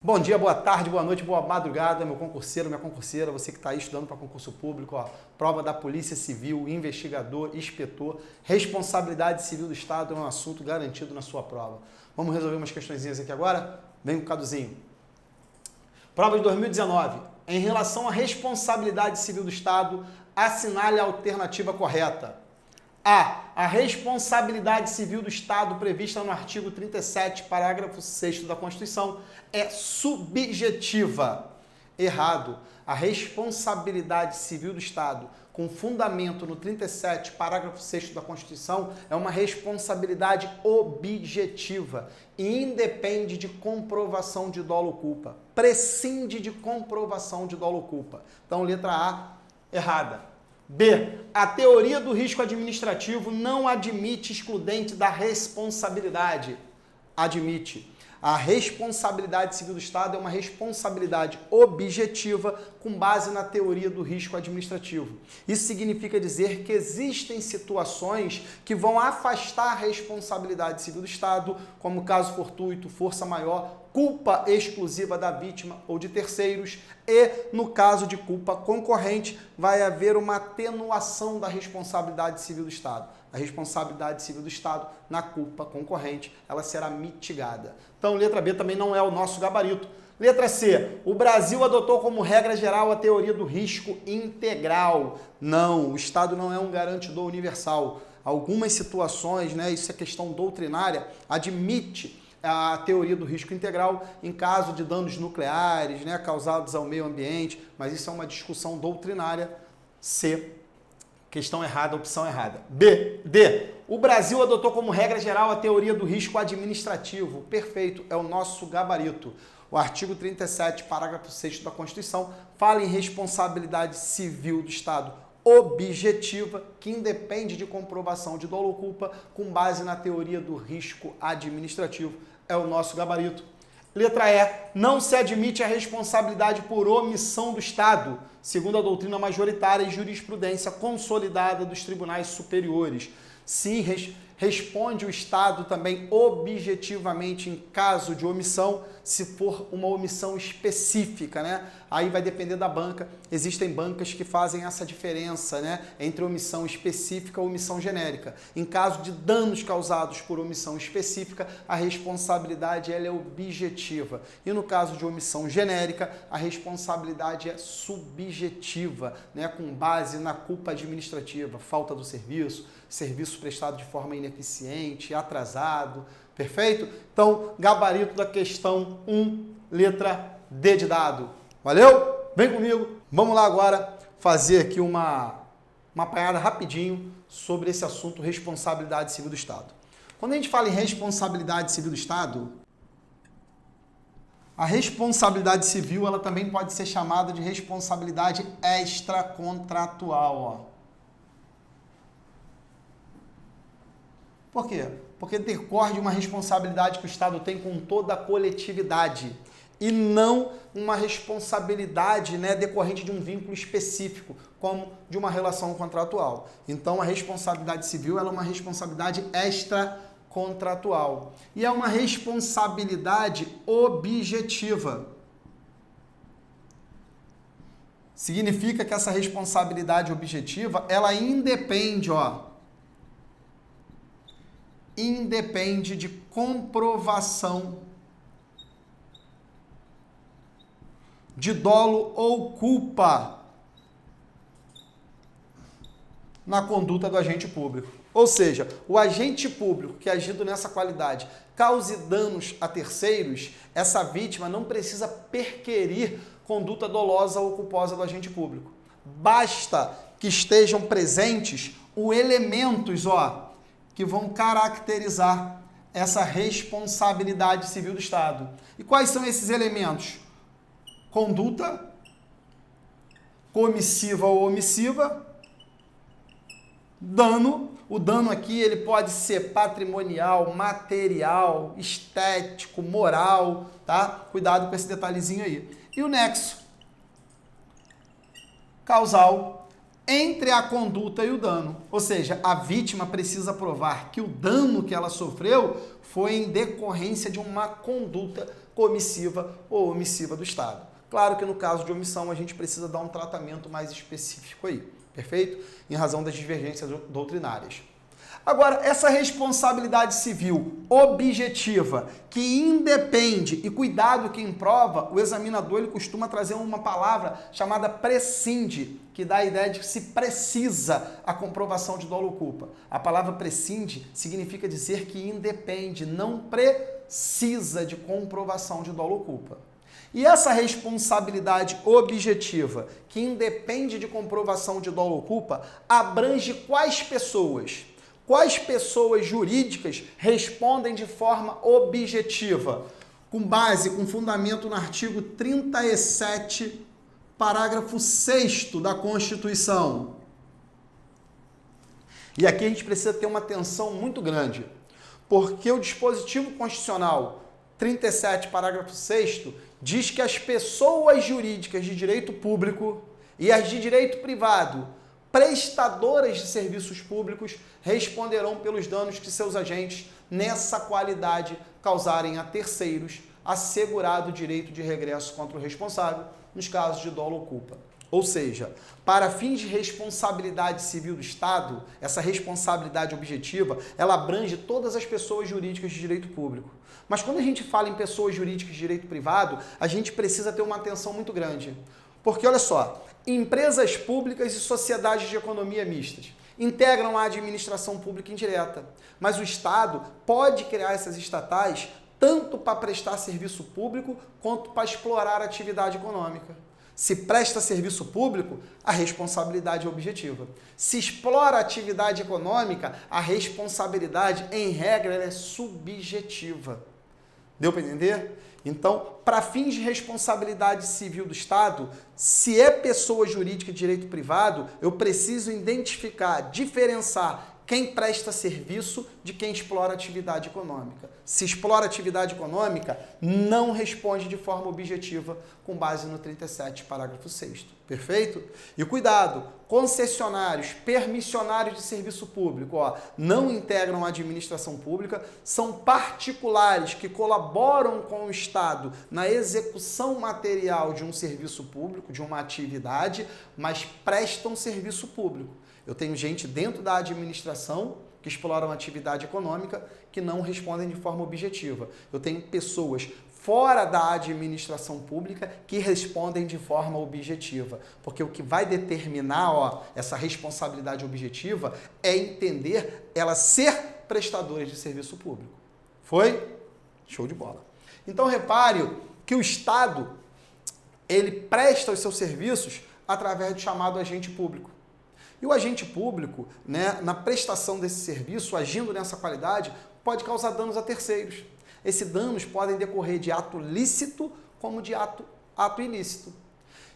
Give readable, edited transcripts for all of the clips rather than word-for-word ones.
Bom dia, boa tarde, boa noite, boa madrugada, meu concurseiro, minha concurseira, você que está aí estudando para concurso público, ó, prova da Polícia Civil, investigador, inspetor, responsabilidade civil do Estado é um assunto garantido na sua prova. Vamos resolver umas questõezinhas aqui agora? Vem com o Caduzinho. Prova de 2019. Em relação à responsabilidade civil do Estado, assinale a alternativa correta. A responsabilidade civil do Estado prevista no artigo 37, parágrafo 6º da Constituição é subjetiva. Errado. A responsabilidade civil do Estado, com fundamento no 37, parágrafo 6º da Constituição, é uma responsabilidade objetiva e independe de comprovação de dolo ou culpa. Prescinde de comprovação de dolo ou culpa. Então, letra A, errada. B. A teoria do risco administrativo não admite excludente da responsabilidade. Admite. A responsabilidade civil do Estado é uma responsabilidade objetiva com base na teoria do risco administrativo. Isso significa dizer que existem situações que vão afastar a responsabilidade civil do Estado, como caso fortuito, força maior, culpa exclusiva da vítima ou de terceiros e, no caso de culpa concorrente, vai haver uma atenuação da responsabilidade civil do Estado. A responsabilidade civil do Estado na culpa concorrente, ela será mitigada. Então, letra B também não é o nosso gabarito. Letra C. O Brasil adotou como regra geral a teoria do risco integral. Não, o Estado não é um garantidor universal. Algumas situações, né, isso é questão doutrinária, admite a teoria do risco integral em caso de danos nucleares, né, causados ao meio ambiente, mas isso é uma discussão doutrinária. C. Questão errada, opção errada. B. D. O Brasil adotou como regra geral a teoria do risco administrativo. Perfeito, é o nosso gabarito. O artigo 37, parágrafo 6º da Constituição, fala em responsabilidade civil do Estado objetiva, que independe de comprovação de dolo ou culpa, com base na teoria do risco administrativo. É o nosso gabarito. Letra E. Não se admite a responsabilidade por omissão do Estado, segundo a doutrina majoritária e jurisprudência consolidada dos tribunais superiores. Sim, responde o Estado também objetivamente em caso de omissão, se for uma omissão específica, né? Aí vai depender da banca. Existem bancas que fazem essa diferença, né, entre omissão específica e omissão genérica. Em caso de danos causados por omissão específica, a responsabilidade ela é objetiva. E no caso de omissão genérica, a responsabilidade é subjetiva, né, com base na culpa administrativa, falta do serviço, serviço prestado de forma ineficiente, atrasado, perfeito? Então, gabarito da questão 1, letra D de dado. Valeu? Vem comigo. Vamos lá agora fazer aqui uma apanhada rapidinho sobre esse assunto responsabilidade civil do Estado. Quando a gente fala em responsabilidade civil do Estado, a responsabilidade civil ela também pode ser chamada de responsabilidade extracontratual, ó. Por quê? Porque decorre de uma responsabilidade que o Estado tem com toda a coletividade e não uma responsabilidade, né, decorrente de um vínculo específico, como de uma relação contratual. Então, a responsabilidade civil ela é uma responsabilidade extracontratual e é uma responsabilidade objetiva. Significa que essa responsabilidade objetiva ela independe, ó, independe de comprovação de dolo ou culpa na conduta do agente público. Ou seja, o agente público que agindo nessa qualidade cause danos a terceiros, essa vítima não precisa perquirir conduta dolosa ou culposa do agente público. Basta que estejam presentes os elementos, ó, que vão caracterizar essa responsabilidade civil do Estado. E quais são esses elementos? Conduta comissiva ou omissiva, dano. O dano aqui ele pode ser patrimonial, material, estético, moral, tá? Cuidado com esse detalhezinho aí. E o nexo causal entre a conduta e o dano. Ou seja, a vítima precisa provar que o dano que ela sofreu foi em decorrência de uma conduta comissiva ou omissiva do Estado. Claro que no caso de omissão a gente precisa dar um tratamento mais específico aí, perfeito? Em razão das divergências doutrinárias. Agora, essa responsabilidade civil objetiva, que independe, e cuidado quem prova, o examinador ele costuma trazer uma palavra chamada prescinde, que dá a ideia de que se precisa a comprovação de dolo ou culpa. A palavra prescinde significa dizer que independe, não precisa de comprovação de dolo ou culpa. E essa responsabilidade objetiva, que independe de comprovação de dolo ou culpa, abrange quais pessoas? Quais pessoas jurídicas respondem de forma objetiva? Com base, com fundamento no artigo 37, parágrafo 6º da Constituição. E aqui a gente precisa ter uma atenção muito grande, porque o dispositivo constitucional 37, parágrafo 6º, diz que as pessoas jurídicas de direito público e as de direito privado, prestadoras de serviços públicos, responderão pelos danos que seus agentes, nessa qualidade, causarem a terceiros, assegurado o direito de regresso contra o responsável, nos casos de dolo ou culpa. Ou seja, para fins de responsabilidade civil do Estado, essa responsabilidade objetiva, ela abrange todas as pessoas jurídicas de direito público. Mas quando a gente fala em pessoas jurídicas de direito privado, a gente precisa ter uma atenção muito grande. Porque, olha só, empresas públicas e sociedades de economia mistas integram a administração pública indireta, mas o Estado pode criar essas estatais tanto para prestar serviço público quanto para explorar atividade econômica. Se presta serviço público, a responsabilidade é objetiva. Se explora atividade econômica, a responsabilidade, em regra, ela é subjetiva. Deu para entender? Então, para fins de responsabilidade civil do Estado, se é pessoa jurídica de direito privado, eu preciso identificar, diferenciar quem presta serviço de quem explora atividade econômica. Se explora atividade econômica, não responde de forma objetiva com base no 37, parágrafo 6º. Perfeito? E cuidado, concessionários, permissionários de serviço público, não integram a administração pública, são particulares que colaboram com o Estado na execução material de um serviço público, de uma atividade, mas prestam serviço público. Eu tenho gente dentro da administração que exploram atividade econômica que não respondem de forma objetiva. Eu tenho pessoas fora da administração pública que respondem de forma objetiva. Porque o que vai determinar essa responsabilidade objetiva é entender ela ser prestadora de serviço público. Foi? Show de bola. Então repare que o Estado ele presta os seus serviços através do chamado agente público. E o agente público, na prestação desse serviço, agindo nessa qualidade, pode causar danos a terceiros. Esses danos podem decorrer de ato lícito como de ato ilícito.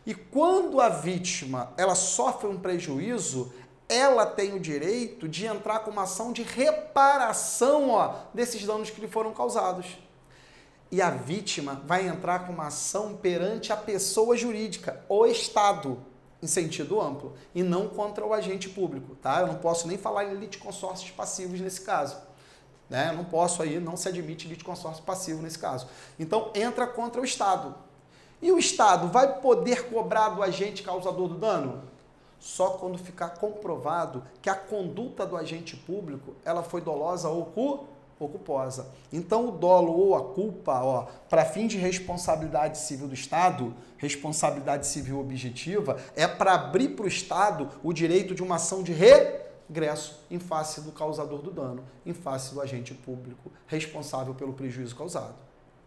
E quando a vítima ela sofre um prejuízo, ela tem o direito de entrar com uma ação de reparação desses danos que lhe foram causados. E a vítima vai entrar com uma ação perante a pessoa jurídica, o Estado, em sentido amplo, e não contra o agente público, tá? Eu não posso nem falar em litisconsórcios passivos nesse caso, né? Eu não posso aí, não se admite litisconsórcio passivo nesse caso. Então, entra contra o Estado. E o Estado vai poder cobrar do agente causador do dano? Só quando ficar comprovado que a conduta do agente público, ela foi dolosa ou culposa. Então, o dolo ou a culpa, para fim de responsabilidade civil do Estado, responsabilidade civil objetiva, é para abrir para o Estado o direito de uma ação de regresso em face do causador do dano, em face do agente público responsável pelo prejuízo causado.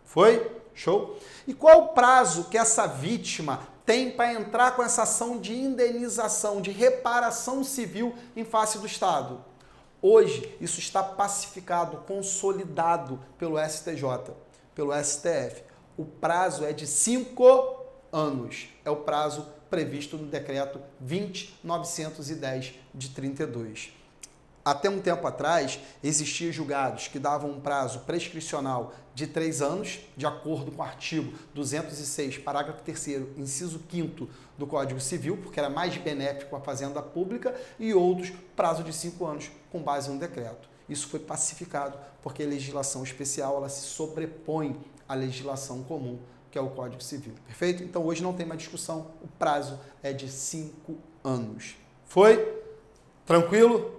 Foi? Show? E qual é o prazo que essa vítima tem para entrar com essa ação de indenização, de reparação civil em face do Estado? Hoje, isso está pacificado, consolidado pelo STJ, pelo STF. O prazo é de 5 anos. É o prazo previsto no decreto 20.910 de 32. Até um tempo atrás, existiam julgados que davam um prazo prescricional de 3 anos, de acordo com o artigo 206, parágrafo 3º, inciso 5º do Código Civil, porque era mais benéfico à fazenda pública, e outros prazo de 5 anos, com base no decreto. Isso foi pacificado, porque a legislação especial ela se sobrepõe à legislação comum, que é o Código Civil. Perfeito? Então hoje não tem mais discussão, o prazo é de 5 anos. Foi? Tranquilo?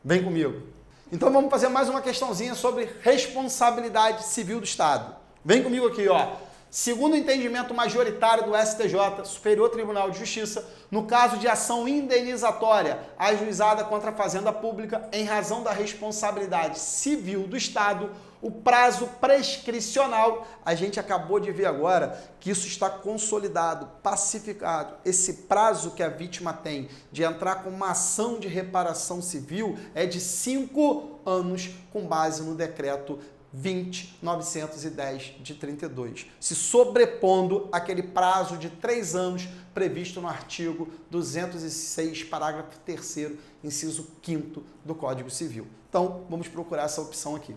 Vem comigo. Então vamos fazer mais uma questãozinha sobre responsabilidade civil do Estado. Vem comigo aqui, ó. Segundo o entendimento majoritário do STJ, Superior Tribunal de Justiça, no caso de ação indenizatória ajuizada contra a Fazenda Pública em razão da responsabilidade civil do Estado, o prazo prescricional, a gente acabou de ver agora que isso está consolidado, pacificado. Esse prazo que a vítima tem de entrar com uma ação de reparação civil é de 5 anos, com base no decreto 20.910 de 32, se sobrepondo aquele prazo de 3 anos previsto no artigo 206, parágrafo 3º, inciso 5º do Código Civil. Então, vamos procurar essa opção aqui.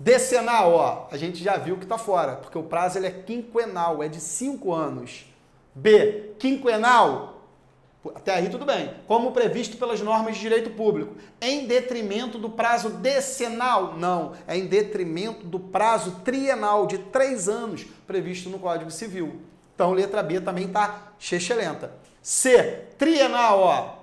Decenal, ó, a gente já viu que está fora, porque o prazo ele é quinquenal, é de 5 anos. B, quinquenal, até aí tudo bem, como previsto pelas normas de direito público. Em detrimento do prazo decenal? Não, é em detrimento do prazo trienal de 3 anos previsto no Código Civil. Então, letra B também está chechelenta. C, trienal, ó,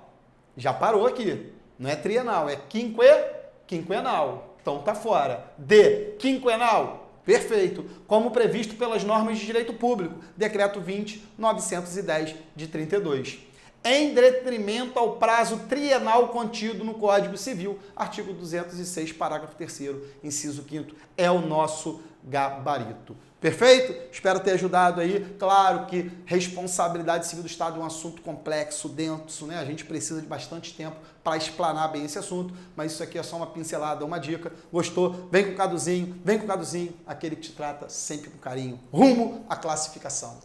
já parou aqui, não é trienal, é quinquenal. Então tá fora. D, quinquenal, perfeito, como previsto pelas normas de direito público, decreto 20.910 de 32. Em detrimento ao prazo trienal contido no Código Civil, artigo 206, parágrafo 3º, inciso 5º, é o nosso gabarito. Perfeito? Espero ter ajudado aí. Claro que responsabilidade civil do Estado é um assunto complexo, denso, né? A gente precisa de bastante tempo para explanar bem esse assunto, mas isso aqui é só uma pincelada, uma dica. Gostou? Vem com o Caduzinho, aquele que te trata sempre com carinho. Rumo à classificação.